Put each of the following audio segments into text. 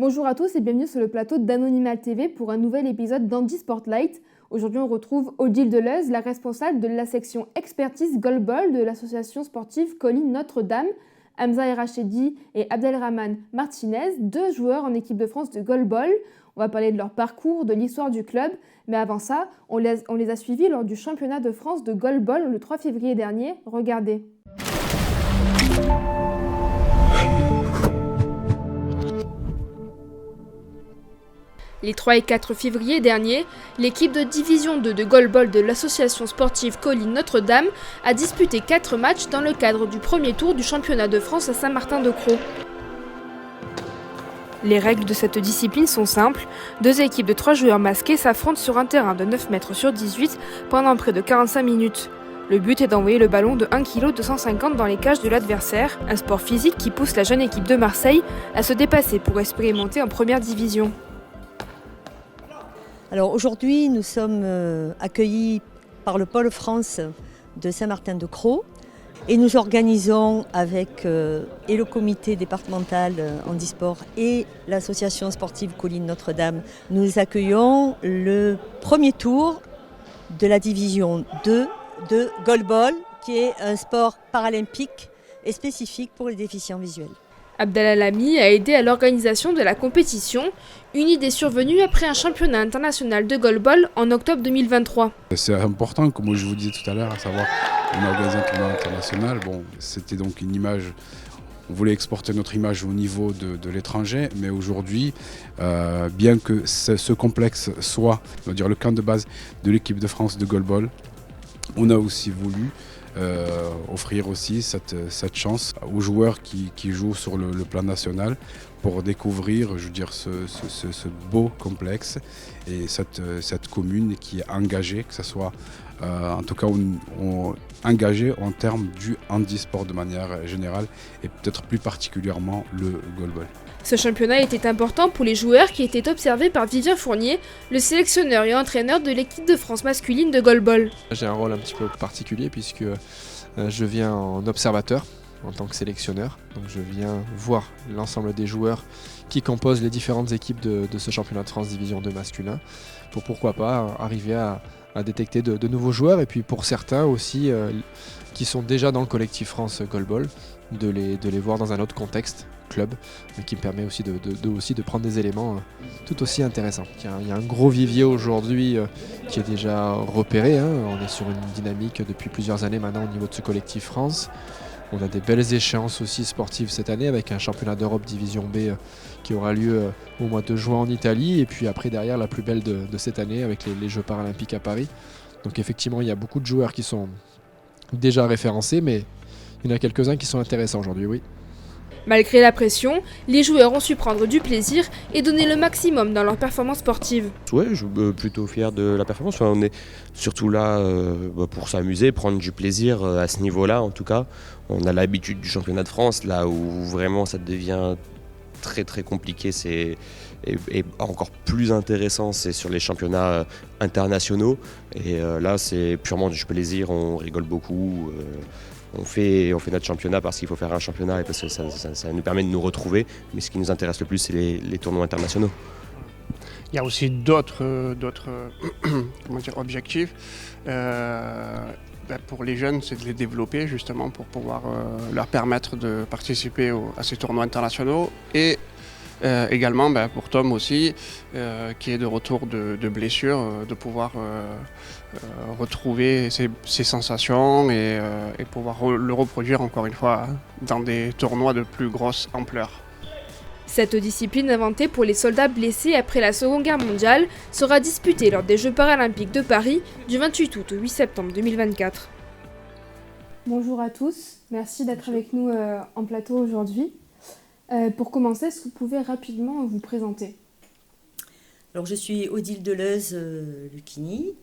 Bonjour à tous et bienvenue sur le plateau d'Anonymal TV pour un nouvel épisode d'Andy Sportlight. Aujourd'hui, on retrouve Odile Deleuze, la responsable de la section expertise goalball de l'association sportive Colline Notre-Dame, Hamza Errachedi et Abdelrahman Martinez, deux joueurs en équipe de France de goalball. On va parler de leur parcours, de l'histoire du club, mais avant ça, on les a suivis lors du championnat de France de goalball le 3 février dernier. Regardez. Les 3 et 4 février dernier, l'équipe de Division 2 de goalball de l'association sportive Colline Notre-Dame a disputé 4 matchs dans le cadre du premier tour du championnat de France à Saint-Martin-de-Crau. Les règles de cette discipline sont simples. 2 équipes de 3 joueurs masqués s'affrontent sur un terrain de 9 mètres sur 18 pendant près de 45 minutes. Le but est d'envoyer le ballon de 1 kg 250 dans les cages de l'adversaire, un sport physique qui pousse la jeune équipe de Marseille à se dépasser pour espérer monter en première division. Alors aujourd'hui, nous sommes accueillis par le pôle France de Saint-Martin-de-Crau et nous organisons avec et le comité départemental handisport et l'association sportive Colline Notre-Dame, nous accueillons le premier tour de la division 2 de goalball, qui est un sport paralympique et spécifique pour les déficients visuels. Abdallah Lamy a aidé à l'organisation de la compétition, une idée survenue après un championnat international de goalball en octobre 2023. C'est important, comme je vous disais tout à l'heure, à savoir on a organisé un tournoi international. Bon, c'était donc une image, on voulait exporter notre image au niveau de l'étranger, mais aujourd'hui, bien que ce complexe soit, on va dire, le camp de base de l'équipe de France de goalball, on a aussi voulu offrir aussi cette chance aux joueurs qui jouent sur le plan national pour découvrir, je veux dire, ce beau complexe et cette commune qui est engagée, que ce soit en tout cas engagée en termes du handisport de manière générale et peut-être plus particulièrement le goalball. Ce championnat était important pour les joueurs qui étaient observés par Vivien Fournier, le sélectionneur et entraîneur de l'équipe de France masculine de goalball. J'ai un rôle un petit peu particulier puisque je viens en observateur en tant que sélectionneur. Donc je viens voir l'ensemble des joueurs qui composent les différentes équipes de ce championnat de France Division 2 masculin pour pourquoi pas arriver à détecter de nouveaux joueurs et puis pour certains aussi qui sont déjà dans le collectif France Goalball de les voir dans un autre contexte club qui me permet aussi de prendre des éléments tout aussi intéressants. Il y a un gros vivier aujourd'hui qui est déjà repéré, hein. On est sur une dynamique depuis plusieurs années maintenant au niveau de ce collectif France. On a des belles échéances aussi sportives cette année avec un championnat d'Europe Division B qui aura lieu au mois de juin en Italie et puis après derrière la plus belle de cette année avec les Jeux paralympiques à Paris. Donc effectivement il y a beaucoup de joueurs qui sont déjà référencés mais il y en a quelques-uns qui sont intéressants aujourd'hui, oui. Malgré la pression, les joueurs ont su prendre du plaisir et donner le maximum dans leur performance sportive. Ouais, je suis plutôt fier de la performance. Enfin, on est surtout là pour s'amuser, prendre du plaisir à ce niveau-là en tout cas. On a l'habitude du championnat de France, là où vraiment ça devient très très compliqué et encore plus intéressant, c'est sur les championnats internationaux. Et là, c'est purement du plaisir, on rigole beaucoup. On fait notre championnat parce qu'il faut faire un championnat et parce que ça nous permet de nous retrouver. Mais ce qui nous intéresse le plus, c'est les tournois internationaux. Il y a aussi d'autres objectifs. Pour les jeunes, c'est de les développer justement pour pouvoir leur permettre de participer à ces tournois internationaux. Et également pour Tom aussi, qui est de retour de blessure, de pouvoir retrouver ses sensations et pouvoir le reproduire encore une fois dans des tournois de plus grosse ampleur. Cette discipline inventée pour les soldats blessés après la Seconde Guerre mondiale sera disputée lors des Jeux paralympiques de Paris du 28 août au 8 septembre 2024. Bonjour à tous, merci d'être avec nous en plateau aujourd'hui. Pour commencer, est-ce que vous pouvez rapidement vous présenter ? Alors je suis Odile Deleuze Lucchini,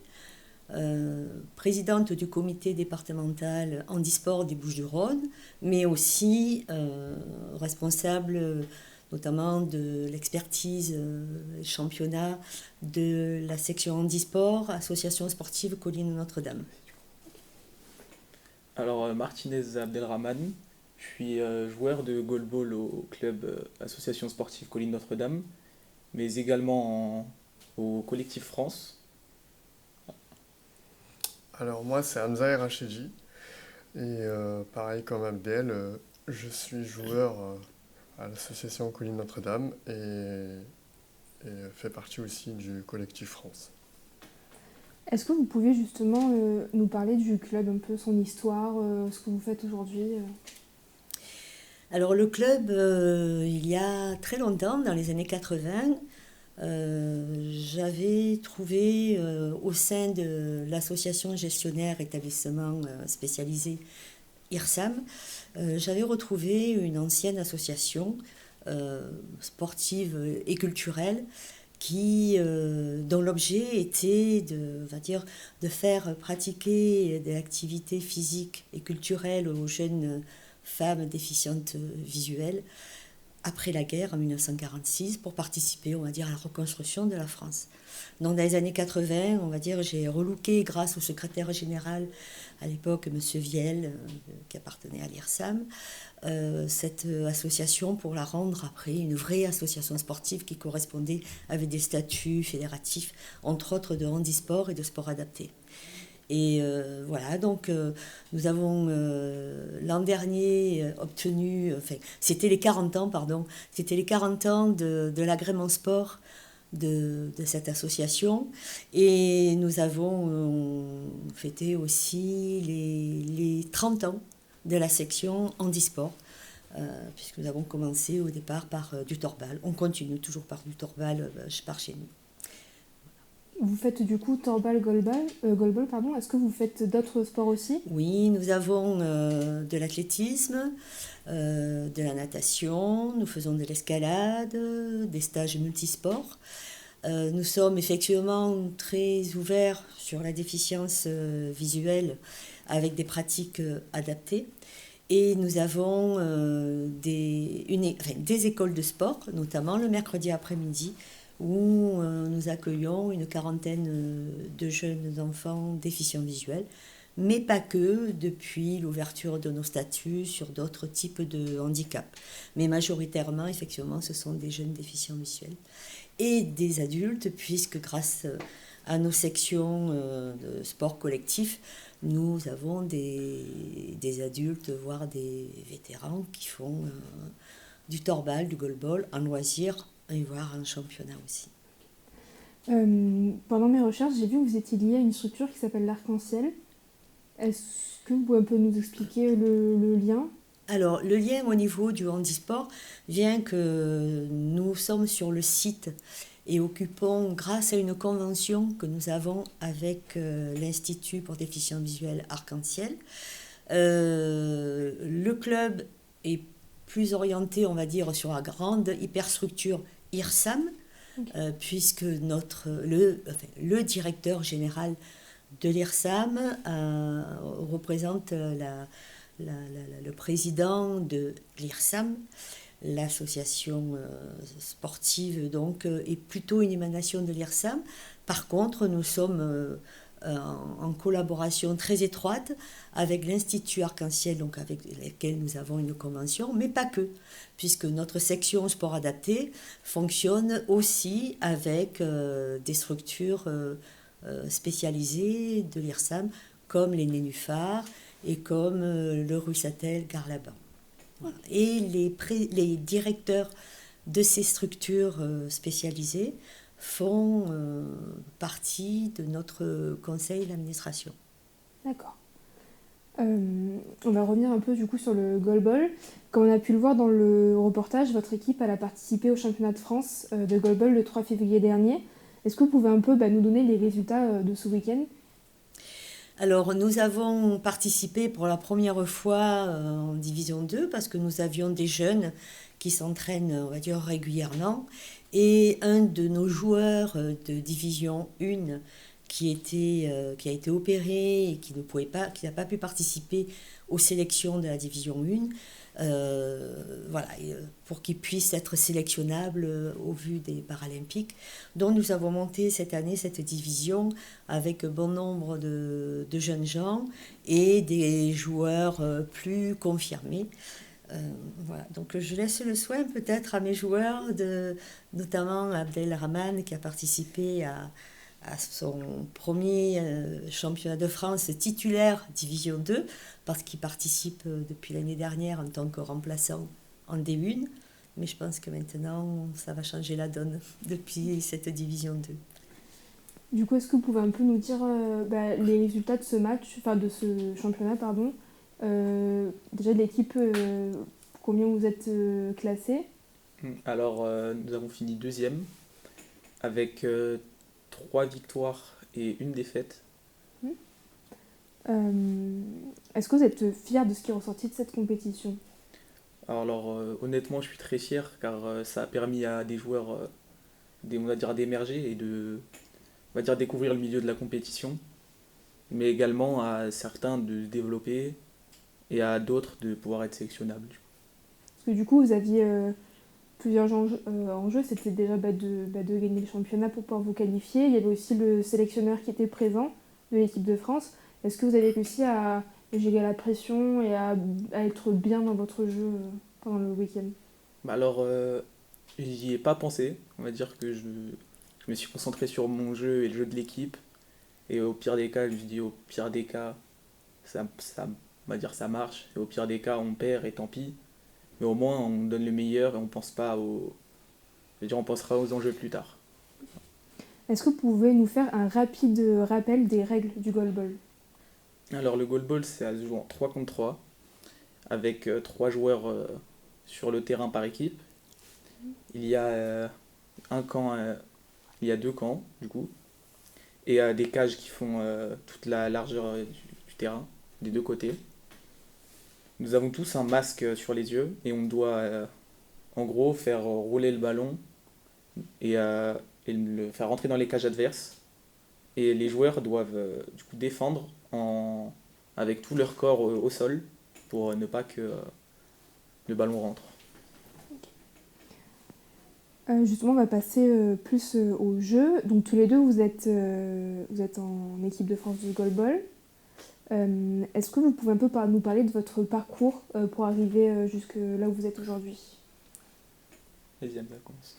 présidente du comité départemental handisport des Bouches-du-Rhône, mais aussi responsable notamment de l'expertise championnat de la section handisport, association sportive Colline Notre-Dame. Alors Martinez Abdelrahman, Je suis joueur de goalball au club Association sportive Colline Notre-Dame, mais également au collectif France. Alors moi c'est Hamza Erachedji et pareil comme Abdel, je suis joueur à l'association Colline Notre-Dame et fait partie aussi du collectif France. Est-ce que vous pouvez justement nous parler du club, un peu son histoire, ce que vous faites aujourd'hui Alors le club, il y a très longtemps, dans les années 80, j'avais trouvé au sein de l'association gestionnaire établissement spécialisé IRSAM, j'avais retrouvé une ancienne association sportive et culturelle dont l'objet était de faire pratiquer des activités physiques et culturelles aux jeunes femmes déficientes visuelles après la guerre en 1946 pour participer, on va dire, à la reconstruction de la France. Donc dans les années 80, on va dire, j'ai relooké grâce au secrétaire général à l'époque, M. Viel, qui appartenait à l'IRSAM, cette association pour la rendre après une vraie association sportive qui correspondait avec des statuts fédératifs, entre autres de handisport et de sport adapté. Et voilà, donc nous avons l'an dernier obtenu, enfin, c'était les 40 ans, pardon, c'était les 40 ans de l'agrément sport de cette association. Et nous avons fêté aussi les 30 ans de la section handisport, puisque nous avons commencé au départ par du torbal. On continue toujours par du torbal par chez nous. Vous faites du coup torbal, goalball, pardon. Est-ce que vous faites d'autres sports aussi? Oui, nous avons de l'athlétisme, de la natation, nous faisons de l'escalade, des stages multisports. Nous sommes effectivement très ouverts sur la déficience visuelle avec des pratiques adaptées. Et nous avons des écoles de sport, notamment le mercredi après-midi, où nous accueillons une quarantaine de jeunes enfants déficients visuels, mais pas que, depuis l'ouverture de nos statuts sur d'autres types de handicap. Mais majoritairement, effectivement, ce sont des jeunes déficients visuels et des adultes, puisque grâce à nos sections de sport collectif, nous avons des adultes, voire des vétérans qui font du torbal, du goalball, en loisir, et voire un championnat aussi. Pendant mes recherches, j'ai vu que vous étiez lié à une structure qui s'appelle l'Arc-en-Ciel. Est-ce que vous pouvez un peu nous expliquer le lien? Alors, le lien au niveau du handisport vient que nous sommes sur le site et occupons, grâce à une convention que nous avons avec l'Institut pour déficients visuels Arc-en-Ciel, le club est plus orienté, on va dire, sur la grande hyperstructure IRSAM, okay. Puisque le directeur général de l'IRSAM représente le président de l'IRSAM, l'association sportive, donc, est plutôt une émanation de l'IRSAM. Par contre, nous sommes en collaboration très étroite avec l'Institut Arc-en-Ciel, donc avec lequel nous avons une convention, mais pas que, puisque notre section sport adapté fonctionne aussi avec des structures spécialisées de l'IRSAM, comme les Nénuphars et comme le Russatel Garlaban. Voilà. Et les directeurs de ces structures spécialisées font partie de notre conseil d'administration. D'accord. On va revenir un peu du coup sur le goalball. Comme on a pu le voir dans le reportage, votre équipe elle a participé au championnat de France de goalball le 3 février dernier. Est-ce que vous pouvez un peu nous donner les résultats de ce week-end? Alors, nous avons participé pour la première fois en Division 2 parce que nous avions des jeunes qui s'entraînent, on va dire, régulièrement. Et un de nos joueurs de Division 1 qui a été opéré et qui n'a pas pu participer aux sélections de la Division 1, pour qu'il puisse être sélectionnable au vu des Paralympiques. Donc nous avons monté cette année cette division avec bon nombre de jeunes gens et des joueurs plus confirmés. Voilà. Donc je laisse le soin peut-être à mes joueurs, notamment Abdelrahman qui a participé à son premier championnat de France titulaire Division 2, parce qu'il participe depuis l'année dernière en tant que remplaçant en D1. Mais je pense que maintenant, ça va changer la donne depuis cette Division 2. Du coup, est-ce que vous pouvez un peu nous dire les résultats de ce match, enfin de ce championnat, pardon. Déjà de l'équipe, combien vous êtes classés? Alors, nous avons fini deuxième avec 3 victoires et une défaite. Est-ce que vous êtes fiers de ce qui est ressorti de cette compétition? Alors, honnêtement, je suis très fier car ça a permis à des joueurs, on va dire, d'émerger et on va dire, découvrir le milieu de la compétition, mais également à certains de se développer et à d'autres de pouvoir être sélectionnables. Parce que du coup, vous aviez plusieurs enjeux. C'était déjà de gagner le championnat pour pouvoir vous qualifier. Il y avait aussi le sélectionneur qui était présent de l'équipe de France. Est-ce que vous avez réussi à gérer la pression et à être bien dans votre jeu pendant le week-end? Alors, j'y ai pas pensé. On va dire que je me suis concentré sur mon jeu et le jeu de l'équipe. Et au pire des cas, je me suis dit, au pire des cas, on va dire ça marche. Et au pire des cas, on perd et tant pis. Mais au moins, on donne le meilleur et on pense pas je veux dire, on pensera aux enjeux plus tard. Est-ce que vous pouvez nous faire un rapide rappel des règles du goalball? Alors, le goalball, c'est à se jouer en 3 contre 3, avec 3 joueurs sur le terrain par équipe. Il y a un camp, il y a 2 camps, du coup, et des cages qui font toute la largeur du terrain, des 2 côtés. Nous avons tous un masque sur les yeux et on doit en gros faire rouler le ballon et le faire rentrer dans les cages adverses. Et les joueurs doivent du coup défendre avec tout leur corps au sol pour ne pas que le ballon rentre. Justement, on va passer plus au jeu. Donc tous les deux, vous êtes en équipe de France de goalball. Est-ce que vous pouvez un peu nous parler de votre parcours pour arriver jusque là où vous êtes aujourd'hui? Vas-y, Hamza, commence.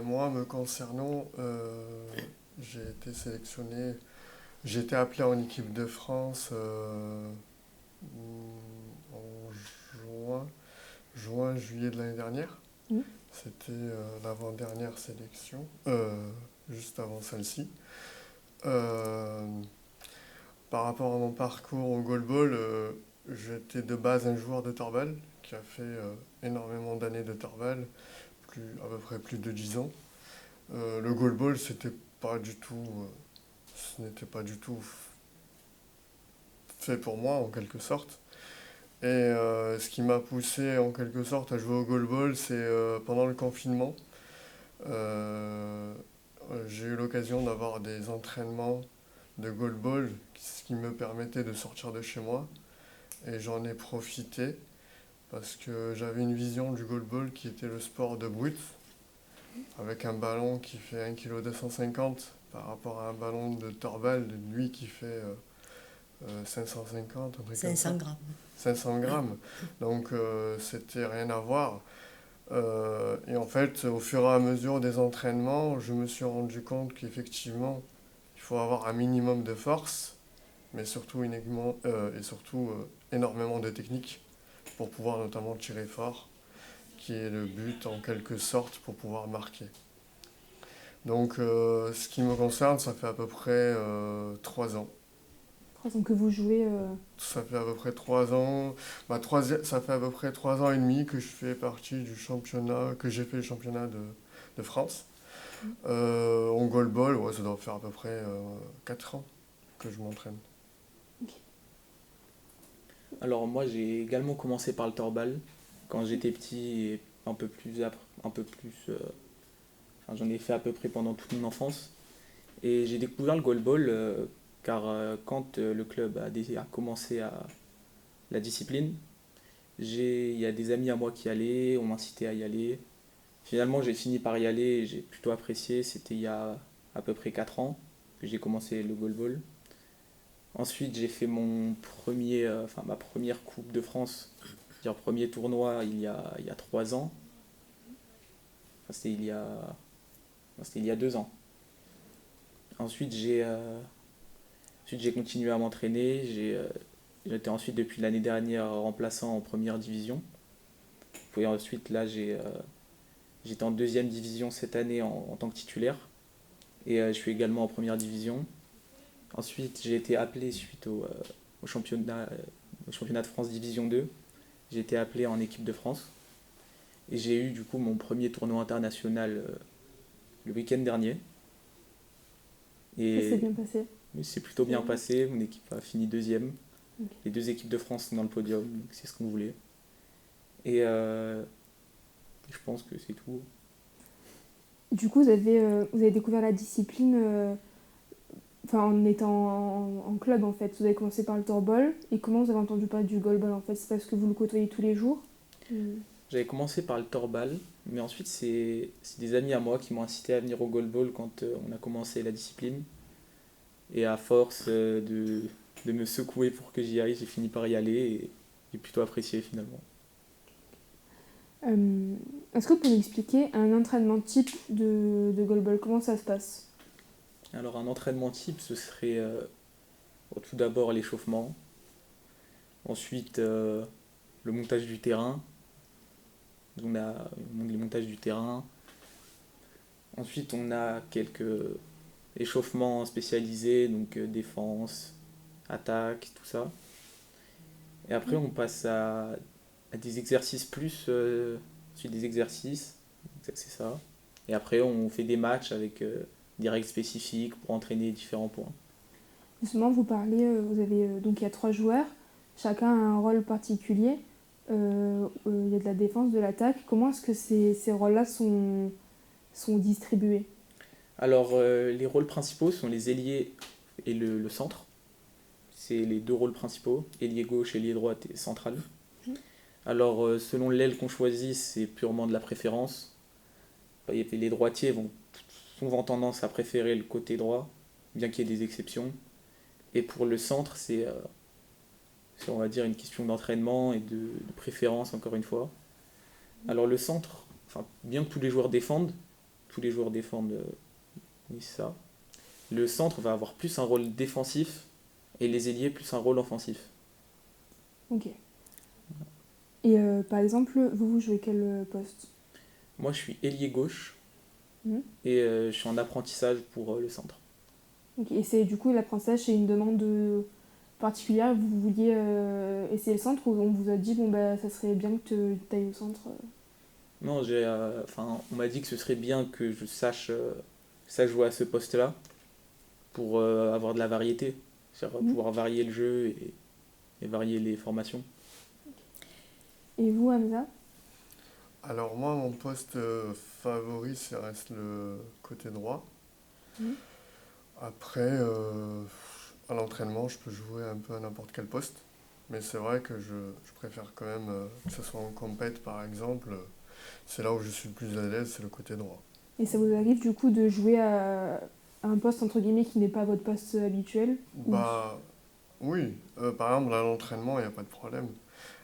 Moi, me concernant, j'ai été sélectionné, j'ai été appelé en équipe de France en juillet de l'année dernière. C'était l'avant-dernière sélection, juste avant celle-ci. Par rapport à mon parcours au goalball, j'étais de base un joueur de torbal qui a fait énormément d'années de torbal, à peu près plus de 10 ans. Le goalball, ce n'était pas du tout fait pour moi en quelque sorte. Et ce qui m'a poussé en quelque sorte à jouer au goalball, c'est pendant le confinement. J'ai eu l'occasion d'avoir des entraînements de goalball, ce qui me permettait de sortir de chez moi. Et j'en ai profité parce que j'avais une vision du goalball qui était le sport de brut, avec un ballon qui fait 1,250 kg par rapport à un ballon de torbal, lui qui fait 550, 500 grammes. 500 grammes. Donc c'était rien à voir. Et en fait, au fur et à mesure des entraînements, je me suis rendu compte qu'effectivement, il faut avoir un minimum de force, mais surtout, énormément de technique pour pouvoir notamment tirer fort, qui est le but en quelque sorte pour pouvoir marquer. Donc ce qui me concerne, ça fait à peu près 3 ans. 3 ans que vous jouez Ça fait à peu près 3 ans. Ça fait à peu près 3 ans et demi que je fais partie du championnat, que j'ai fait le championnat de France. En goalball, ça doit faire à peu près 4 ans que je m'entraîne. Alors moi j'ai également commencé par le torbal quand j'étais petit et j'en ai fait à peu près pendant toute mon enfance et j'ai découvert le goalball car quand le club a commencé la discipline, il y a des amis à moi qui allaient, on m'incitait à y aller. Finalement j'ai fini par y aller et j'ai plutôt apprécié, c'était il y a à peu près 4 ans que j'ai commencé le goalball. Ensuite, j'ai fait ma première Coupe de France C'est-à-dire premier tournoi il y a 3 ans. Enfin, c'était il y a 2 ans. Ensuite, j'ai continué à m'entraîner. J'étais ensuite depuis l'année dernière remplaçant en première division. Puis ensuite, là, j'étais en deuxième division cette année en tant que titulaire. Et je suis également en première division. Ensuite, j'ai été appelé suite au championnat de France Division 2. J'ai été appelé en équipe de France. Et j'ai eu du coup mon premier tournoi international le week-end dernier. Et ça s'est bien passé. Mais c'est plutôt bien passé. Mon équipe a fini deuxième. Ok. Les 2 équipes de France sont dans le podium, donc c'est ce qu'on voulait. Et je pense que c'est tout. Du coup, vous avez découvert la discipline en étant en club, en fait. Vous avez commencé par le torball. Et comment vous avez entendu parler du goalball, en fait? C'est parce que vous le côtoyez tous les jours? J'avais commencé par le torball, mais ensuite c'est des amis à moi qui m'ont incité à venir au goalball quand on a commencé la discipline. Et à force de me secouer pour que j'y aille, j'ai fini par y aller et j'ai plutôt apprécié finalement. Est-ce que vous pouvez nous expliquer un entraînement type de goalball? Comment ça se passe? Alors un entraînement type, ce serait tout d'abord l'échauffement, ensuite le montage du terrain. On a le montage du terrain. Ensuite, on a quelques échauffements spécialisés, donc défense, attaque, tout ça. Et après, on passe à des exercices plus, ensuite des exercices, c'est ça. Et après, on fait des matchs avec des règles spécifiques pour entraîner différents points. Justement, vous parlez, donc il y a 3 joueurs, chacun a un rôle particulier. Il y a de la défense, de l'attaque. Comment est-ce que ces rôles-là sont distribués? Alors, les rôles principaux sont les ailiers et le centre. C'est les 2 rôles principaux, ailier gauche, ailier droite et central. Alors, selon l'aile qu'on choisit, c'est purement de la préférence. Les droitiers vont souvent tendance à préférer le côté droit, bien qu'il y ait des exceptions. Et pour le centre, c'est on va dire une question d'entraînement et de préférence, encore une fois. Alors le centre, bien que tous les joueurs défendent, oui, c'est ça. Le centre va avoir plus un rôle défensif et les ailiers plus un rôle offensif. Ok. Et par exemple, vous jouez quel poste? Moi, je suis ailier gauche et je suis en apprentissage pour le centre. Ok. Et c'est du coup l'apprentissage, c'est une demande particulière? Vous vouliez essayer le centre ou on vous a dit ça serait bien que tu ailles au centre? Non, on m'a dit que ce serait bien que je sache jouer à ce poste-là pour avoir de la variété, c'est-à-dire pouvoir varier le jeu et varier les formations. Et vous, Hamza? Alors moi, mon poste favori, ça reste le côté droit. Après, à l'entraînement, je peux jouer un peu à n'importe quel poste. Mais c'est vrai que je préfère quand même que ce soit en compète, par exemple. C'est là où je suis le plus à l'aise, c'est le côté droit. Et ça vous arrive du coup de jouer à un poste entre guillemets qui n'est pas votre poste habituel? Oui, par exemple à l'entraînement, il n'y a pas de problème.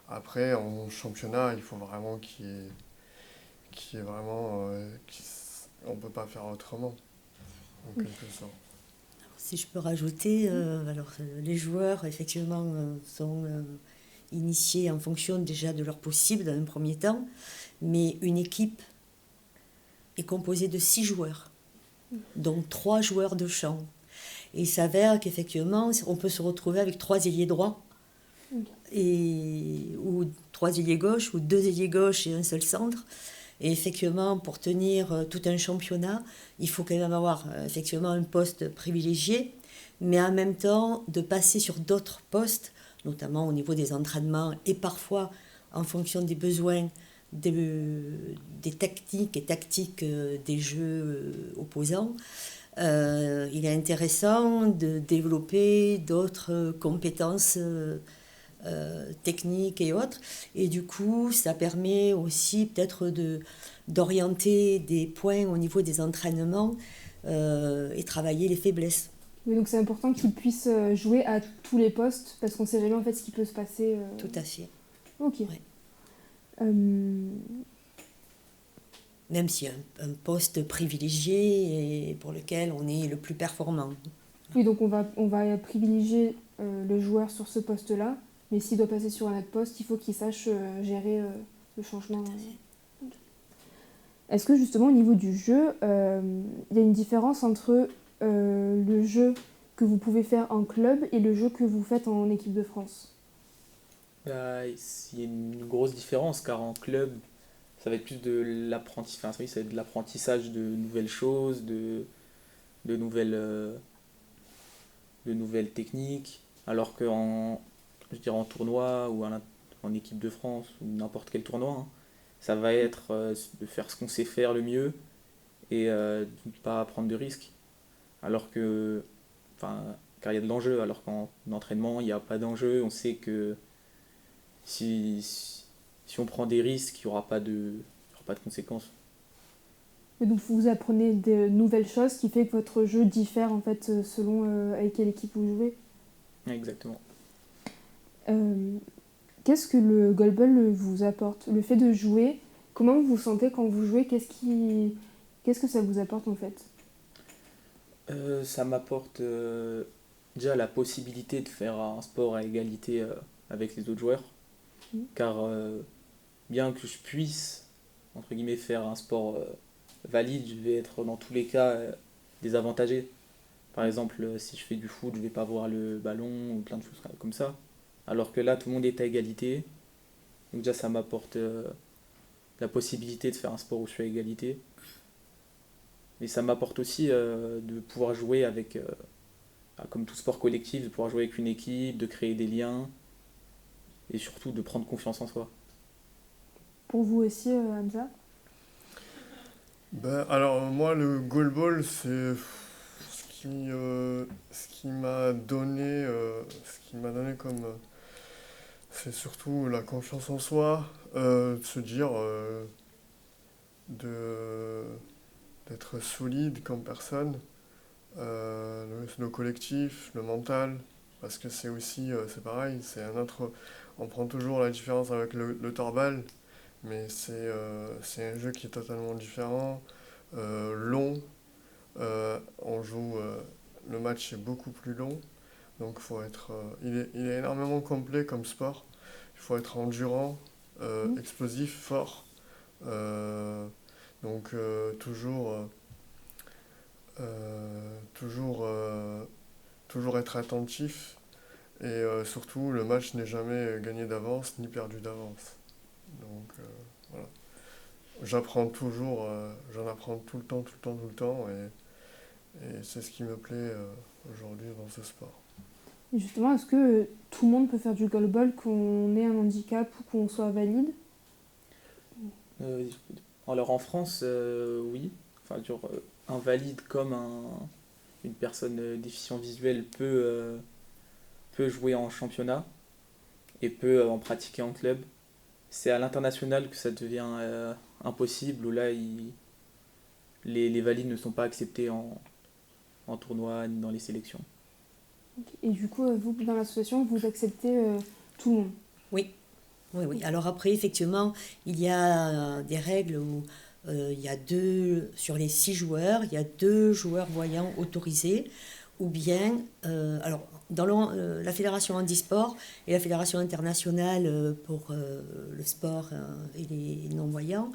Après, en championnat, il faut vraiment qu'il y ait vraiment... on ne peut pas faire autrement, en quelque sorte. Si je peux rajouter, les joueurs effectivement sont initiés en fonction déjà de leur possible dans un premier temps, mais une équipe est composée de 6 joueurs, donc 3 joueurs de champ. Et il s'avère qu'effectivement, on peut se retrouver avec 3 ailiers droits, ou 3 ailiers gauches, ou 2 ailiers gauches et un seul centre. Et effectivement, pour tenir tout un championnat, il faut quand même avoir effectivement un poste privilégié, mais en même temps de passer sur d'autres postes, notamment au niveau des entraînements et parfois en fonction des besoins des techniques et tactiques des jeux opposants. Il est intéressant de développer d'autres compétences techniques et autres. Et du coup, ça permet aussi peut-être d'orienter des points au niveau des entraînements et travailler les faiblesses. Oui, donc c'est important qu'ils puissent jouer à tous les postes parce qu'on ne sait jamais en fait ce qui peut se passer. Tout à fait. Ok. Ouais. Même s'il y a un poste privilégié et pour lequel on est le plus performant. Oui, donc on va privilégier le joueur sur ce poste-là, mais s'il doit passer sur un autre poste, il faut qu'il sache gérer le changement. Est-ce que justement au niveau du jeu, il y a une différence entre le jeu que vous pouvez faire en club et le jeu que vous faites en équipe de France? Il y a une grosse différence car en club, ça va être plus de l'apprentissage, enfin, oui, ça va être de l'apprentissage de nouvelles choses, de nouvelles, de nouvelles techniques, alors qu'en en tournoi ou en équipe de France ou n'importe quel tournoi, hein, ça va être de faire ce qu'on sait faire le mieux et de ne pas prendre de risques. Alors que, enfin, car il y a de l'enjeu, alors qu'en entraînement, il n'y a pas d'enjeu, on sait que si on prend des risques, il n'y aura pas de conséquences. Et donc vous apprenez de nouvelles choses qui fait que votre jeu diffère en fait selon avec quelle équipe vous jouez. Exactement. Qu'est-ce que le goalball vous apporte? Le fait de jouer, comment vous vous sentez quand vous jouez? Qu'est-ce que ça vous apporte en fait? Ça m'apporte déjà la possibilité de faire un sport à égalité avec les autres joueurs. Car bien que je puisse, entre guillemets, faire un sport valide, je vais être dans tous les cas désavantagé. Par exemple, si je fais du foot, je ne vais pas voir le ballon ou plein de choses comme ça. Alors que là, tout le monde est à égalité. Donc déjà, ça m'apporte la possibilité de faire un sport où je suis à égalité. Mais ça m'apporte aussi de pouvoir jouer avec, comme tout sport collectif, de pouvoir jouer avec une équipe, de créer des liens et surtout de prendre confiance en soi. Pour vous aussi, Hamza? Alors moi, le goalball, c'est ce qui m'a donné, comme... c'est surtout la confiance en soi, de se dire... d'être solide comme personne, le collectif, le mental, parce que c'est aussi, c'est pareil, on prend toujours la différence avec le torbal, mais c'est un jeu qui est totalement différent, long, le match est beaucoup plus long, donc il est énormément complet comme sport, il faut être endurant, explosif, fort, donc toujours être attentif et surtout le match n'est jamais gagné d'avance ni perdu d'avance. Donc voilà. J'en apprends tout le temps et c'est ce qui me plaît aujourd'hui dans ce sport. Et justement, est-ce que tout le monde peut faire du goalball, qu'on ait un handicap ou qu'on soit valide? Alors en France, oui. Enfin, un valide comme une personne déficient visuel peut jouer en championnat et peut en pratiquer en club. C'est à l'international que ça devient impossible, où là, les valides ne sont pas acceptés en tournoi ni dans les sélections. Et du coup, vous, dans l'association, vous acceptez tout le monde? Oui. Oui. Alors après, effectivement, il y a des règles où il y a sur les 6 joueurs, il y a 2 joueurs voyants autorisés, ou bien, alors, dans la Fédération handisport et la Fédération internationale pour le sport et les non-voyants,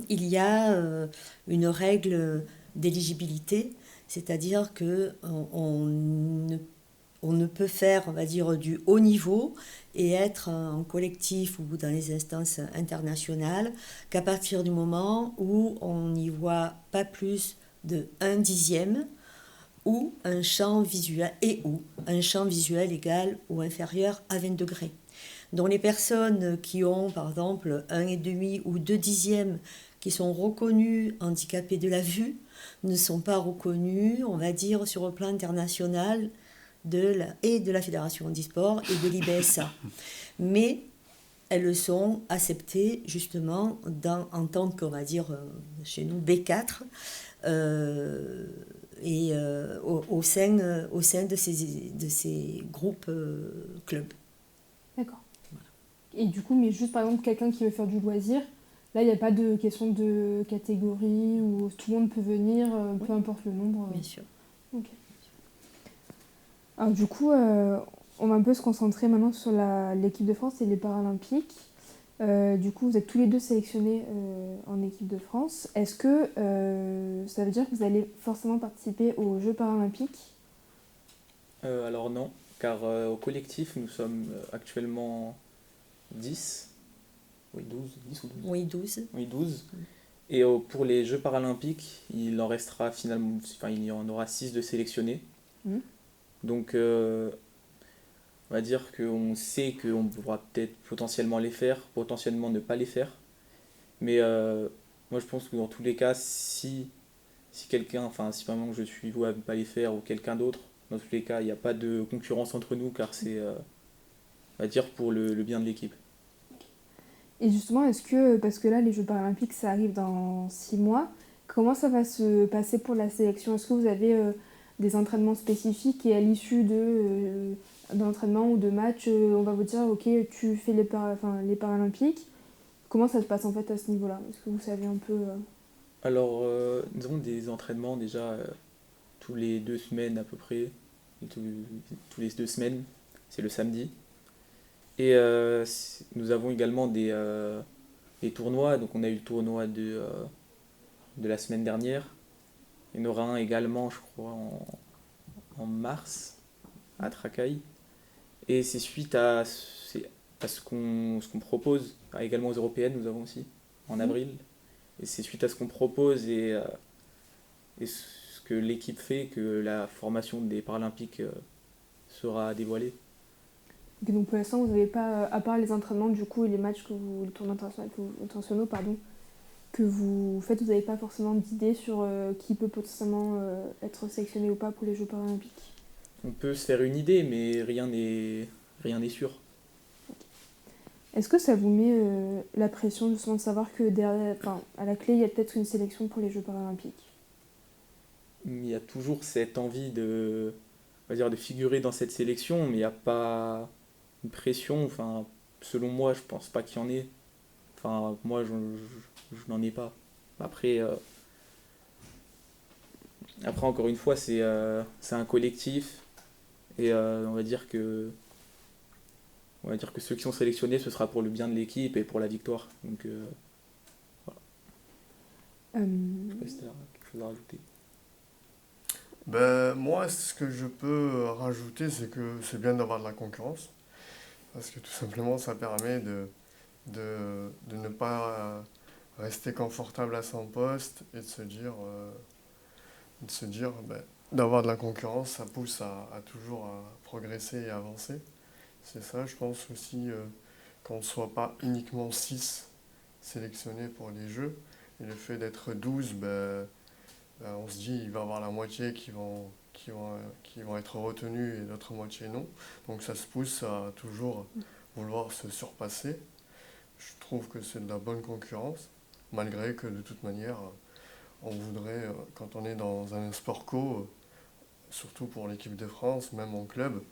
il y a une règle d'éligibilité, c'est-à-dire qu'on ne peut faire, on va dire, du haut niveau et être en collectif ou dans les instances internationales qu'à partir du moment où on n'y voit pas plus de 1/10 ou un champ visuel égal ou inférieur à 20 degrés. Donc les personnes qui ont par exemple 1,5 ou 2/10 qui sont reconnues handicapées de la vue ne sont pas reconnues, on va dire, sur le plan international de la Fédération handisport et de l'IBSA. Mais elles sont acceptées justement en tant qu'on va dire chez nous B4 au sein de ces groupes clubs. D'accord. Et du coup, mais juste par exemple, quelqu'un qui veut faire du loisir, là, il n'y a pas de question de catégorie où tout le monde peut venir, peu importe le nombre. Bien sûr. Ok. Alors du coup, on va un peu se concentrer maintenant sur l'équipe de France et les Paralympiques. Du coup, vous êtes tous les deux sélectionnés en équipe de France. Est-ce que ça veut dire que vous allez forcément participer aux Jeux paralympiques? Alors non, car au collectif, nous sommes actuellement 10. Oui, 12, 10 ou 12? Oui, 12. Oui, 12. Et pour les Jeux paralympiques, il en restera finalement, enfin, il y en aura 6 de sélectionnés. Mhm. Donc, on va dire qu'on sait qu'on pourra peut-être potentiellement les faire, potentiellement ne pas les faire. Mais moi, je pense que dans tous les cas, si quelqu'un, enfin, si vraiment je suis voué à ne pas les faire ou quelqu'un d'autre, dans tous les cas, il n'y a pas de concurrence entre nous, car c'est, on va dire, pour le bien de l'équipe. Et justement, est-ce que, parce que là, les Jeux paralympiques, ça arrive dans 6 mois, comment ça va se passer pour la sélection? Est-ce que vous avez des entraînements spécifiques et à l'issue d'entraînements ou de matchs, on va vous dire, ok, tu fais les Paralympiques? Comment ça se passe en fait à ce niveau-là? Est-ce que vous savez un peu Alors, nous avons des entraînements déjà tous les 2 semaines à peu près. Tous les 2 semaines, c'est le samedi. Et nous avons également des tournois. Donc on a eu le tournoi de la semaine dernière. Il y en aura un également, je crois, en mars, à Tracaille. Et c'est suite à ce qu'on propose, également aux européennes, nous avons aussi, en avril. Et c'est suite à ce qu'on propose et ce que l'équipe fait que la formation des Paralympiques sera dévoilée. Ok, donc pour l'instant, vous n'avez pas, à part les entraînements du coup et les matchs les tournois internationaux, que vous faites, vous n'avez pas forcément d'idée sur qui peut potentiellement être sélectionné ou pas pour les Jeux paralympiques? On peut se faire une idée, mais rien n'est sûr. Est-ce que ça vous met la pression justement de savoir que derrière, à la clé, il y a peut-être une sélection pour les Jeux paralympiques? Il y a toujours cette envie on va dire, de figurer dans cette sélection, mais il n'y a pas une pression. Enfin, selon moi, je pense pas qu'il y en ait. Enfin, moi, je n'en ai pas. Après, encore une fois, c'est un collectif. Et on va dire que ceux qui sont sélectionnés, ce sera pour le bien de l'équipe et pour la victoire. Donc, voilà. Je sais pas si tu as quelque chose à rajouter. Ben, moi, ce que je peux rajouter, c'est que c'est bien d'avoir de la concurrence. Parce que tout simplement, ça permet de ne pas rester confortable à son poste et ben, d'avoir de la concurrence, ça pousse à toujours à progresser et avancer. C'est ça, je pense aussi qu'on ne soit pas uniquement 6 sélectionnés pour les Jeux. Et le fait d'être 12, on se dit il va y avoir la moitié qui vont être retenus et l'autre moitié non. Donc ça se pousse à toujours vouloir se surpasser. Je trouve que c'est de la bonne concurrence, malgré que de toute manière, on voudrait, quand on est dans un sport co, surtout pour l'équipe de France, même en club,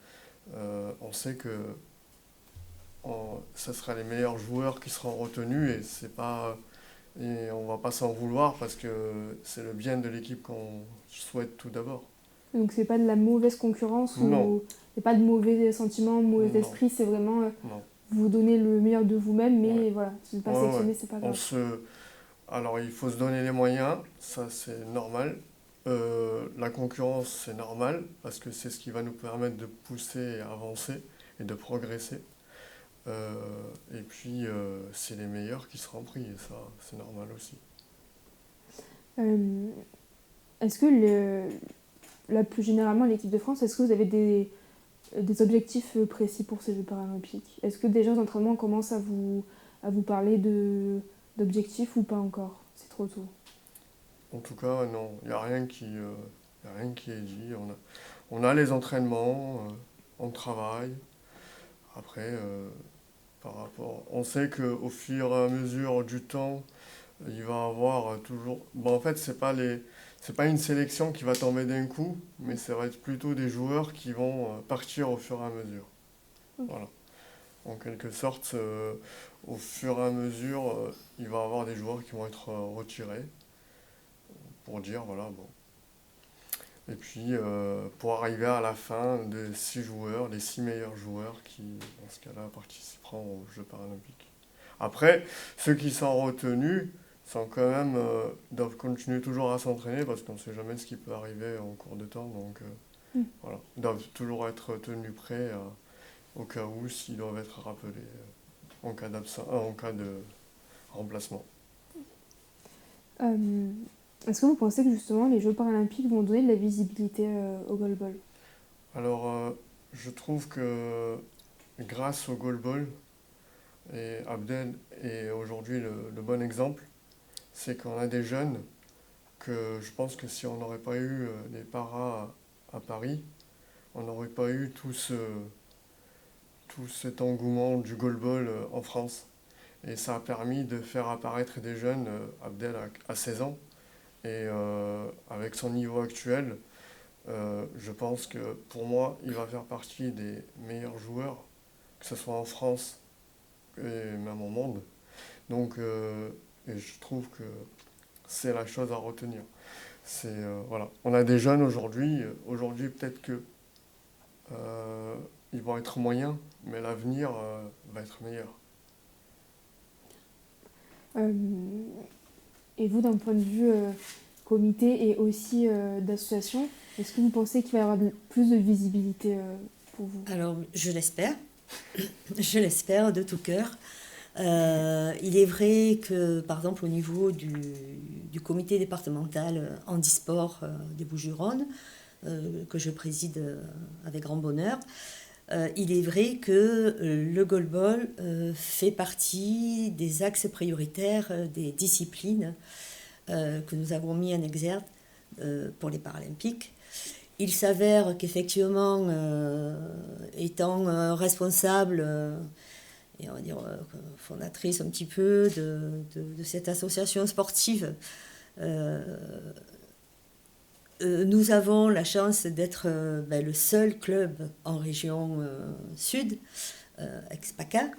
on sait que ça sera les meilleurs joueurs qui seront retenus et on va pas s'en vouloir parce que c'est le bien de l'équipe qu'on souhaite tout d'abord. Donc c'est pas de la mauvaise concurrence Non. ou il n'y a pas de mauvais sentiments, mauvais Non. esprit, c'est vraiment Non. vous donner le meilleur de vous-même, mais Ouais. voilà, si vous n'êtes pas Ouais, sélectionné, ouais. c'est pas grave. Alors il faut se donner les moyens, ça c'est normal. La concurrence c'est normal parce que c'est ce qui va nous permettre de pousser et avancer et de progresser. Et puis c'est les meilleurs qui seront pris et ça c'est normal aussi. Est-ce que là plus généralement l'équipe de France, est-ce que vous avez des objectifs précis pour ces Jeux paralympiques? Est-ce que déjà aux entraînements on commence à vous parler d'objectifs ou pas encore? C'est trop tôt. En tout cas non, il n'y a rien qui est dit. On a les entraînements, on travaille. Après, on sait qu'au fur et à mesure du temps, il va y avoir toujours. Bon, en fait, c'est pas une sélection qui va tomber d'un coup, mais ça va être plutôt des joueurs qui vont partir au fur et à mesure. Ok. Voilà. En quelque sorte, au fur et à mesure, il va y avoir des joueurs qui vont être retirés pour dire, voilà, bon. Et puis, pour arriver à la fin des 6 joueurs, les 6 meilleurs joueurs qui, dans ce cas-là, participeront aux Jeux paralympiques. Après, ceux qui sont retenus sont quand même, doivent continuer toujours à s'entraîner parce qu'on ne sait jamais ce qui peut arriver en cours de temps. Donc, voilà, ils doivent toujours être tenus prêts au cas où s'ils doivent être rappelés en cas en cas de remplacement. Est-ce que vous pensez que justement les Jeux paralympiques vont donner de la visibilité au goalball? Alors, je trouve que grâce au goalball, et Abdel est aujourd'hui le bon exemple, c'est qu'on a des jeunes que je pense que si on n'aurait pas eu les paras à Paris, on n'aurait pas eu tout cet engouement du goalball en France. Et ça a permis de faire apparaître des jeunes. Abdel a 16 ans. Et avec son niveau actuel, je pense que pour moi, il va faire partie des meilleurs joueurs, que ce soit en France et même au monde. Donc, et je trouve que c'est la chose à retenir. Voilà. On a des jeunes aujourd'hui. Aujourd'hui, peut-être que ils vont être moyens, mais l'avenir va être meilleur. Et vous, d'un point de vue comité et aussi d'association, est-ce que vous pensez qu'il va y avoir plus de visibilité pour vous? Alors, je l'espère. Je l'espère de tout cœur. Il est vrai que, par exemple, au niveau du comité départemental handisport des Bouches-du-Rhône, que je préside avec grand bonheur, il est vrai que le goalball fait partie des axes prioritaires des disciplines que nous avons mis en exergue pour les Paralympiques. Il s'avère qu'effectivement, étant responsable et on va dire fondatrice un petit peu de cette association sportive, nous avons la chance d'être le seul club en région sud, ex-PACA,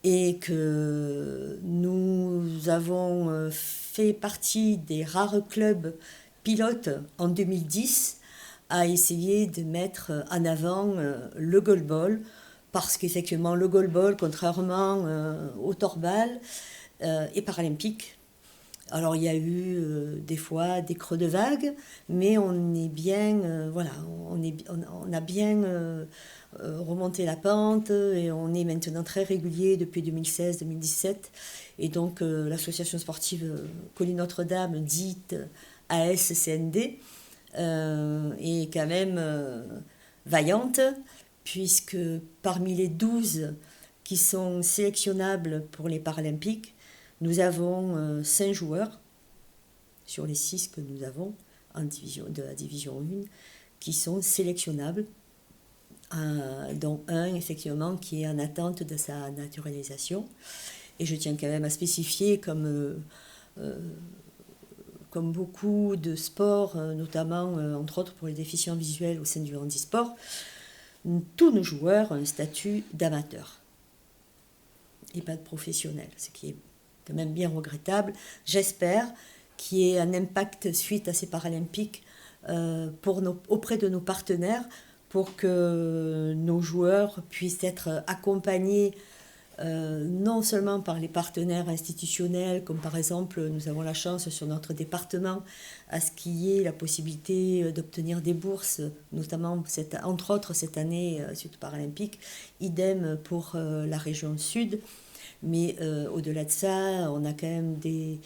et que nous avons fait partie des rares clubs pilotes en 2010 à essayer de mettre en avant le goalball, parce qu'effectivement le goalball, contrairement au torbal, est paralympique. Alors il y a eu des fois des creux de vague, mais on est bien, on a bien remonté la pente et on est maintenant très régulier depuis 2016-2017. Et donc l'association sportive Colline Notre-Dame, dite ASCND, est quand même vaillante, puisque parmi les 12 qui sont sélectionnables pour les Paralympiques, nous avons 5 joueurs sur les 6 que nous avons de la division 1 qui sont sélectionnables, dont un effectivement qui est en attente de sa naturalisation. Et je tiens quand même à spécifier, comme beaucoup de sports, notamment entre autres pour les déficients visuels au sein du handisport, tous nos joueurs ont un statut d'amateur et pas de professionnel, ce qui est quand même bien regrettable. J'espère qu'il y ait un impact suite à ces Paralympiques auprès de nos partenaires, pour que nos joueurs puissent être accompagnés non seulement par les partenaires institutionnels, comme par exemple nous avons la chance sur notre département à ce qu'il y ait la possibilité d'obtenir des bourses, notamment entre autres cette année suite aux Paralympiques, idem pour la région sud. Mais au-delà de ça, on a quand même des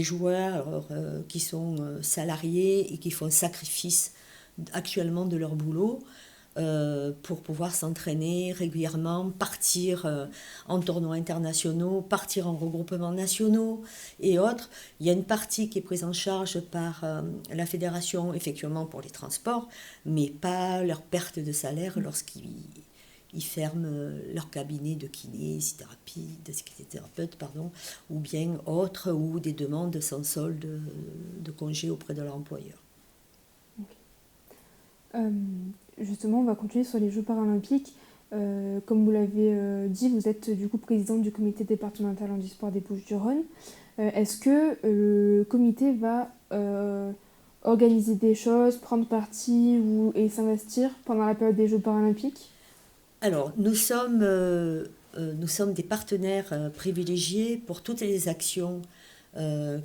joueurs qui sont salariés et qui font sacrifice actuellement de leur boulot pour pouvoir s'entraîner régulièrement, partir en tournois internationaux, partir en regroupements nationaux et autres. Il y a une partie qui est prise en charge par la fédération, effectivement, pour les transports, mais pas leur perte de salaire lorsqu'ils ferment leur cabinet de kinésithérapie, de kinésithérapeute, ou bien autres, ou des demandes sans solde de congé auprès de leur employeur. Okay. Justement, on va continuer sur les Jeux paralympiques. Comme vous l'avez dit, vous êtes du coup présidente du comité départemental handisport des Bouches-du-Rhône. Est-ce que le comité va organiser des choses, prendre parti et s'investir pendant la période des Jeux paralympiques? Alors, nous sommes des partenaires privilégiés pour toutes les actions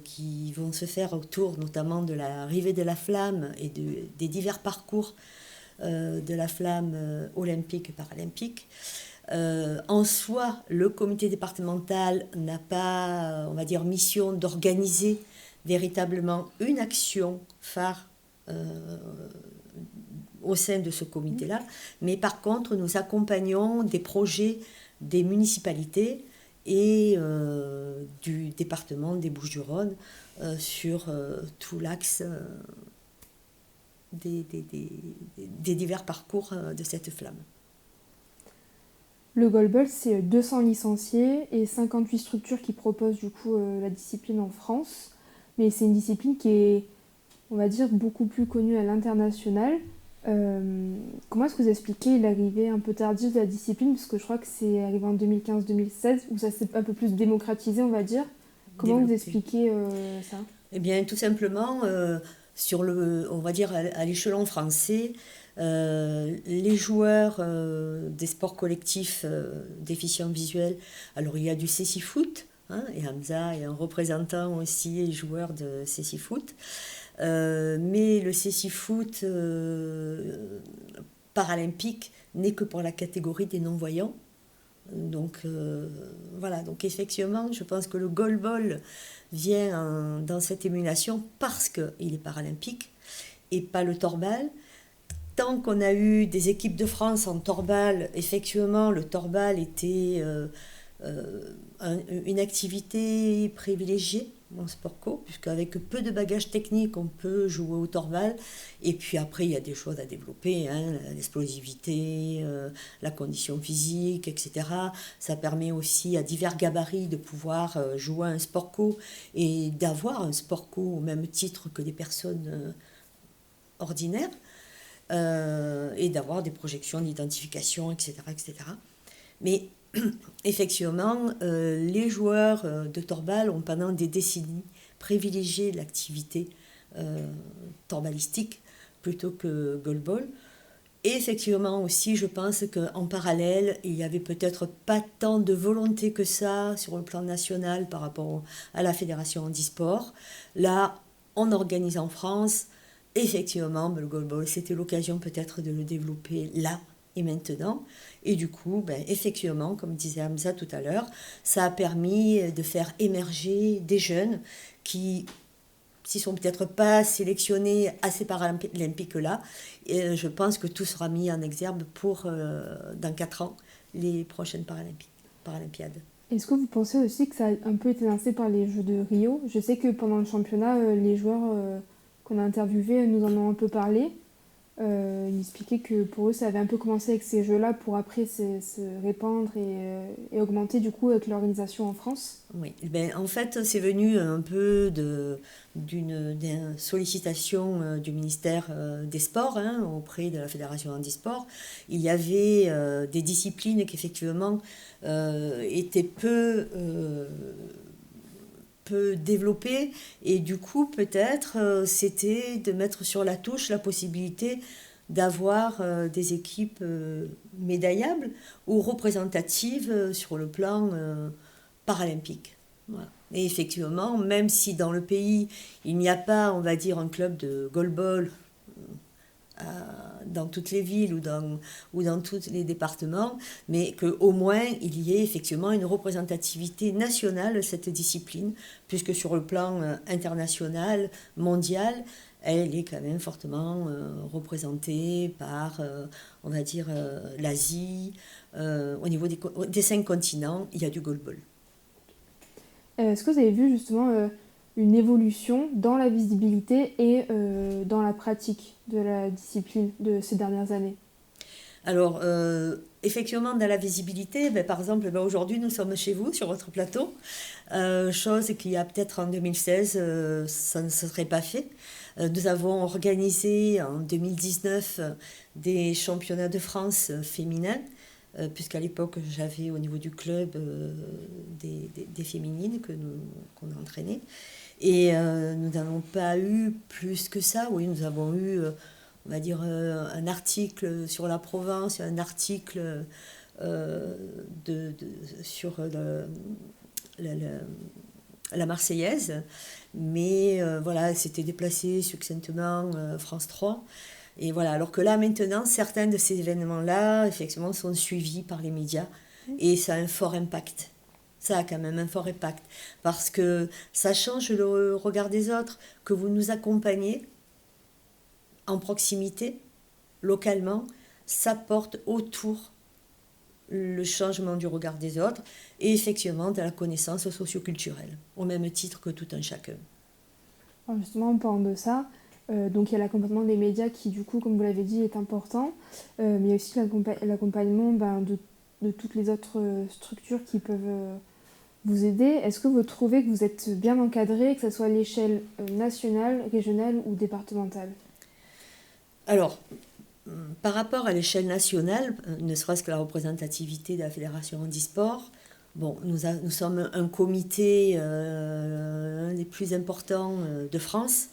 qui vont se faire autour notamment de l'arrivée de la flamme et des divers parcours de la flamme olympique et paralympique. En soi, le comité départemental n'a pas, on va dire, mission d'organiser véritablement une action phare au sein de ce comité-là, mais par contre, nous accompagnons des projets des municipalités et du département des Bouches-du-Rhône sur tout l'axe des divers parcours de cette flamme. Le goalball, c'est 200 licenciés et 58 structures qui proposent du coup la discipline en France. Mais c'est une discipline qui est, on va dire, beaucoup plus connue à l'international. Comment est-ce que vous expliquez l'arrivée un peu tardive de la discipline? Parce que je crois que c'est arrivé en 2015-2016, où ça s'est un peu plus démocratisé, on va dire. Comment vous expliquez ça? Eh bien, tout simplement, on va dire à l'échelon français, les joueurs des sports collectifs déficients visuels, alors il y a du cécifoot, hein, et Hamza est un représentant aussi et joueur de cécifoot, mais le cécifoot paralympique n'est que pour la catégorie des non-voyants. Donc voilà, donc effectivement, je pense que le goalball vient dans cette émulation parce qu'il est paralympique et pas le torbal. Tant qu'on a eu des équipes de France en torbal, effectivement, le torbal était une activité privilégiée en sport co, puisqu'avec peu de bagages techniques, on peut jouer au torbal. Et puis après, il y a des choses à développer, hein, l'explosivité, la condition physique, etc. Ça permet aussi à divers gabarits de pouvoir jouer à un sport co et d'avoir un sport co au même titre que les personnes ordinaires. Et d'avoir des projections d'identification, etc., etc. Mais effectivement, les joueurs de torbal ont pendant des décennies privilégié l'activité torbalistique plutôt que goalball. Et effectivement aussi, je pense qu'en parallèle, il n'y avait peut-être pas tant de volonté que ça sur le plan national par rapport à la Fédération handisport. Là, on organise en France. Effectivement, le goalball, c'était l'occasion peut-être de le développer là et maintenant. Et du coup, effectivement, comme disait Hamza tout à l'heure, ça a permis de faire émerger des jeunes qui ne sont peut-être pas sélectionnés à ces paralympiques-là. Et je pense que tout sera mis en exergue pour, dans 4 ans, les prochaines paralympiades. Est-ce que vous pensez aussi que ça a un peu été lancé par les Jeux de Rio? Je sais que pendant le championnat, les joueurs qu'on a interviewés nous en ont un peu parlé. Ils expliquaient que pour eux, ça avait un peu commencé avec ces jeux-là pour après se répandre et augmenter du coup avec l'organisation en France. Oui, en fait, c'est venu un peu d'une sollicitation du ministère des Sports auprès de la Fédération handisport. Il y avait des disciplines qui effectivement étaient peu développé et du coup peut-être c'était de mettre sur la touche la possibilité d'avoir des équipes médaillables ou représentatives sur le plan paralympique. Voilà. Et effectivement, même si dans le pays il n'y a pas, on va dire, un club de goalball dans toutes les villes ou dans tous les départements, mais qu'au moins il y ait effectivement une représentativité nationale de cette discipline, puisque sur le plan international, mondial, elle est quand même fortement représentée par, on va dire, l'Asie. Au niveau des 5 continents, il y a du goalball. Est-ce que vous avez vu justement une évolution dans la visibilité et dans la pratique de la discipline de ces dernières années? Alors, effectivement, dans la visibilité, par exemple, aujourd'hui, nous sommes chez vous, sur votre plateau, chose qu'il y a peut-être en 2016, ça ne se serait pas fait. Nous avons organisé en 2019 des championnats de France féminins puisqu'à l'époque, j'avais au niveau du club des féminines qu'on a entraînées. Et nous n'avons pas eu plus que ça. Oui, nous avons eu, on va dire, un article sur la Provence, un article sur la Marseillaise. Mais voilà, c'était déplacé succinctement France 3. Et voilà, alors que là, maintenant, certains de ces événements-là, effectivement, sont suivis par les médias. Et ça a un fort impact. Ça a quand même un fort impact. Parce que ça change le regard des autres, que vous nous accompagnez en proximité, localement, ça porte autour le changement du regard des autres et effectivement de la connaissance socioculturelle, au même titre que tout un chacun. Alors justement, en parlant de ça, donc il y a l'accompagnement des médias qui, du coup, comme vous l'avez dit, est important, mais il y a aussi l'accompagnement de toutes les autres structures qui peuvent vous aider. Est-ce que vous trouvez que vous êtes bien encadré, que ce soit à l'échelle nationale, régionale ou départementale ? Alors, par rapport à l'échelle nationale, ne serait-ce que la représentativité de la Fédération handisport, bon, nous sommes un comité un des plus importants de France,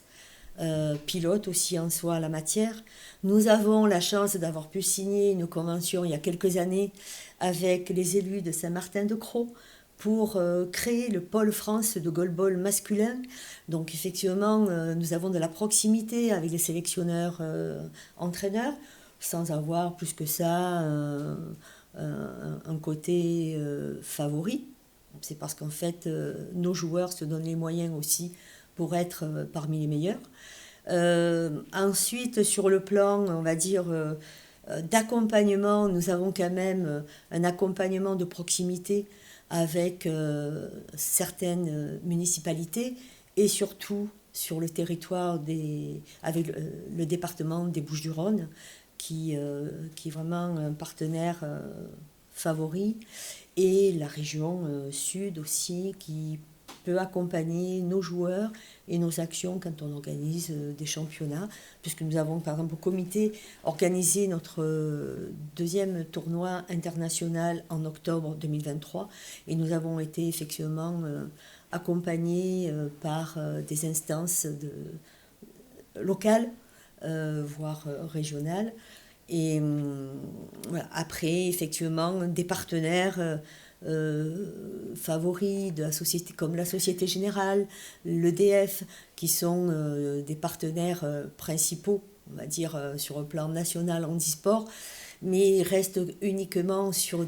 pilote aussi en soi à la matière. Nous avons la chance d'avoir pu signer une convention il y a quelques années avec les élus de Saint-Martin-de-Crau pour créer le pôle France de goalball masculin. Donc effectivement, nous avons de la proximité avec les sélectionneurs entraîneurs, sans avoir plus que ça un côté favori. C'est parce qu'en fait, nos joueurs se donnent les moyens aussi pour être parmi les meilleurs. Ensuite, sur le plan, on va dire, d'accompagnement, nous avons quand même un accompagnement de proximité avec certaines municipalités et surtout sur le territoire avec le département des Bouches-du-Rhône qui est vraiment un partenaire favori, et la région sud aussi qui peut accompagner nos joueurs et nos actions quand on organise des championnats, puisque nous avons par exemple au comité organisé notre deuxième tournoi international en octobre 2023, et nous avons été effectivement accompagnés par des instances locales, voire régionales, et voilà. Après effectivement des partenaires favoris de la société, comme la Société Générale, l'EDF, qui sont des partenaires principaux, on va dire, sur le plan national handisport, mais restent uniquement sur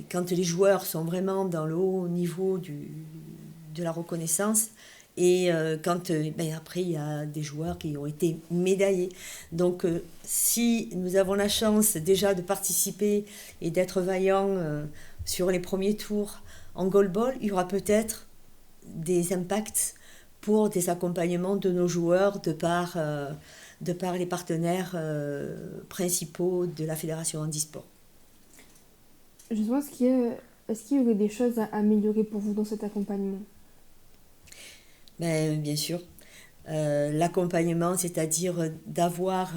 quand les joueurs sont vraiment dans le haut niveau de la reconnaissance. Et quand après, il y a des joueurs qui ont été médaillés. Donc, si nous avons la chance déjà de participer et d'être vaillants sur les premiers tours en goalball, il y aura peut-être des impacts pour des accompagnements de nos joueurs de par les partenaires principaux de la Fédération handisport. Justement, est-ce qu'il y aurait des choses à améliorer pour vous dans cet accompagnement ? Bien sûr, l'accompagnement, c'est-à-dire d'avoir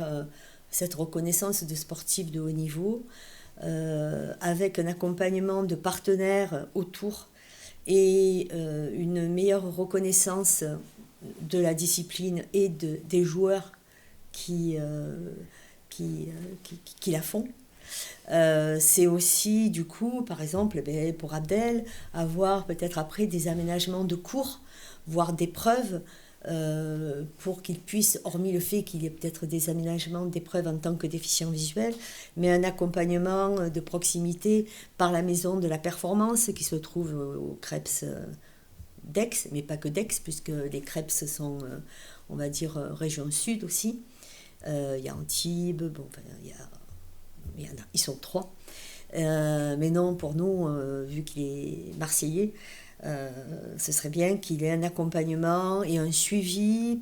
cette reconnaissance de sportifs de haut niveau, avec un accompagnement de partenaires autour et une meilleure reconnaissance de la discipline et des joueurs qui la font. C'est aussi du coup, par exemple, pour Abdel, avoir peut-être après des aménagements de cours, voire d'épreuves, pour qu'il puisse, hormis le fait qu'il y ait peut-être des aménagements d'épreuves en tant que déficient visuel, mais un accompagnement de proximité par la maison de la performance qui se trouve au Creps d'Aix, mais pas que d'Aix, puisque les Creps sont, on va dire, région sud aussi. Il y a Antibes, ils sont 3. Mais non, pour nous, vu qu'il est marseillais, ce serait bien qu'il ait un accompagnement et un suivi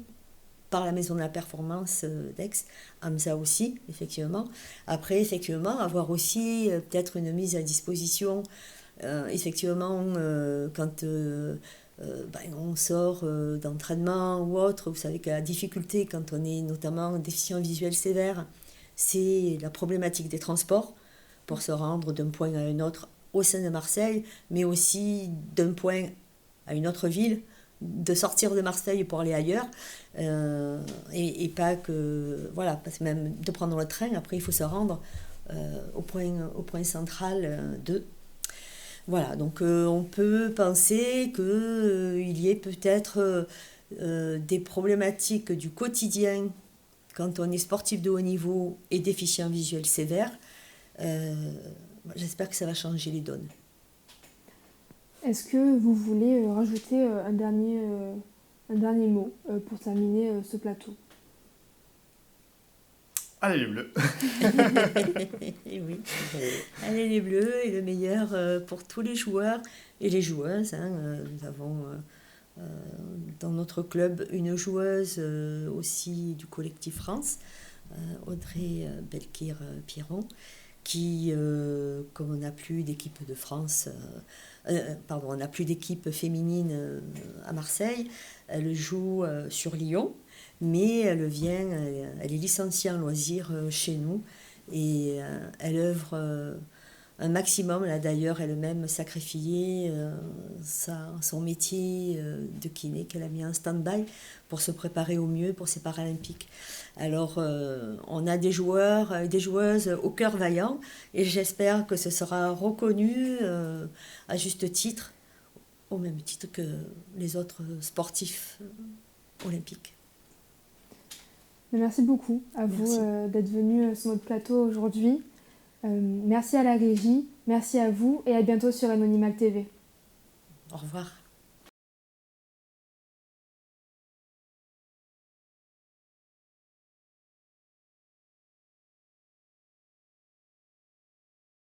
par la maison de la performance d'Aix, Hamza aussi, effectivement. Après, effectivement, avoir aussi peut-être une mise à disposition, effectivement, quand on sort d'entraînement ou autre. Vous savez que la difficulté, quand on est notamment déficient visuel sévère, c'est la problématique des transports. pour se rendre d'un point à un autre au sein de Marseille, mais aussi d'un point à une autre ville, de sortir de Marseille pour aller ailleurs, et pas que, voilà, parce que même de prendre le train, après il faut se rendre au point central de... Voilà, donc on peut penser qu'il y ait peut-être des problématiques du quotidien quand on est sportif de haut niveau et déficient visuel sévère. J'espère que ça va changer les donnes. Est-ce que vous voulez rajouter un dernier mot pour terminer ce plateau? Allez les Bleus. Et oui. Allez les Bleus, et le meilleur pour tous les joueurs et les joueuses. Nous avons dans notre club une joueuse aussi du collectif France, Audrey Belkir-Piron, qui, comme on n'a plus d'équipe de France, on n'a plus d'équipe féminine à Marseille, elle joue sur Lyon, mais elle est licenciée en loisirs chez nous, et elle œuvre un maximum. Elle a d'ailleurs elle-même sacrifié son métier de kiné qu'elle a mis en stand-by pour se préparer au mieux pour ses Paralympiques. Alors on a des joueurs et des joueuses au cœur vaillant, et j'espère que ce sera reconnu à juste titre, au même titre que les autres sportifs olympiques. Merci beaucoup à vous d'être venu sur notre plateau aujourd'hui. Merci à la régie, merci à vous et à bientôt sur Anonymal TV. Au revoir.